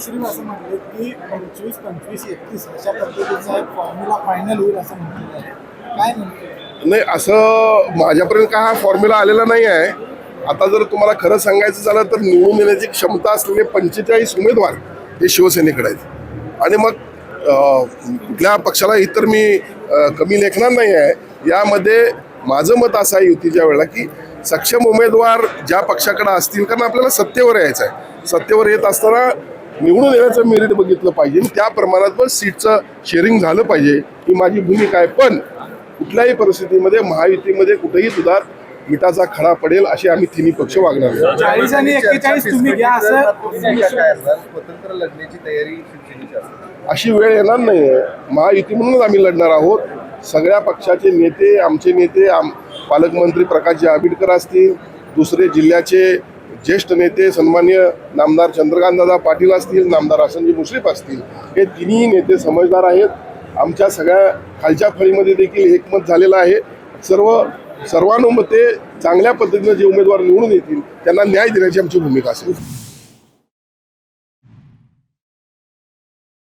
मुश्रीफ असं म्हटले की 25, 25, 31 अशा पद्धतीचा एक फॉर्म्युला फायनल होईल असं म्हटलेलं आहे. काय म्हणते? नाही, असं माझ्यापर्यंत काय हा फॉर्म्युला आलेला नाही आहे. आता जर तुम्हाला खरं सांगायचं झालं तर निवडून येण्याची क्षमता असलेले 45 उमेदवार हे शिवसेनेकडे आहेत. आणि मग कुठल्या पक्षाला इतर मी कमी लेखणार नाही आहे. यामध्ये माझं मत असं आहे युतीच्या वेळेला की सक्षम उमेदवार ज्या पक्षाकडे असतील, कारण आपल्याला सत्तेवर यायचं आहे, सत्तेवर येत असताना निवडून येण्याचं मेरिट बघितलं पाहिजे, त्या प्रमाणात पण सीटचं शेअरिंग झालं पाहिजे ही माझी भूमिका आहे. पण कुठल्याही परिस्थितीमध्ये महायुतीमध्ये कुठेही सुद्धा मिठाचा खडा पडेल असे आम्ही तिन्ही पक्ष वागणार नाही. 40 आणि 41 तुम्ही घ्या असं स्वतंत्र लढण्याची तयारी शिवसेनेची असते. अशी वेळ येणार नाही आहे. महायुती म्हणूनच आम्ही लढणार आहोत. सगळ्या पक्षाचे नेते, आमचे नेते, पालकमंत्री प्रकाश आंबेडकर असतील, दुसरे जिल्ह्याचे ज्येष्ठ नेते सन्मान्य नामदार चंद्रकांतदादा पाटील असतील, नामदार हसनजी मुश्रीफ असतील, हे तिन्ही नेते समजदार आहेत. आमच्या सगळ्या खालच्या फळीमध्ये देखील एकमत झालेलं आहे. सर्वानुमते चांगल्या पद्धतीने जे उमेदवार निवडून येतील त्यांना न्याय देण्याची आमची भूमिका असेल.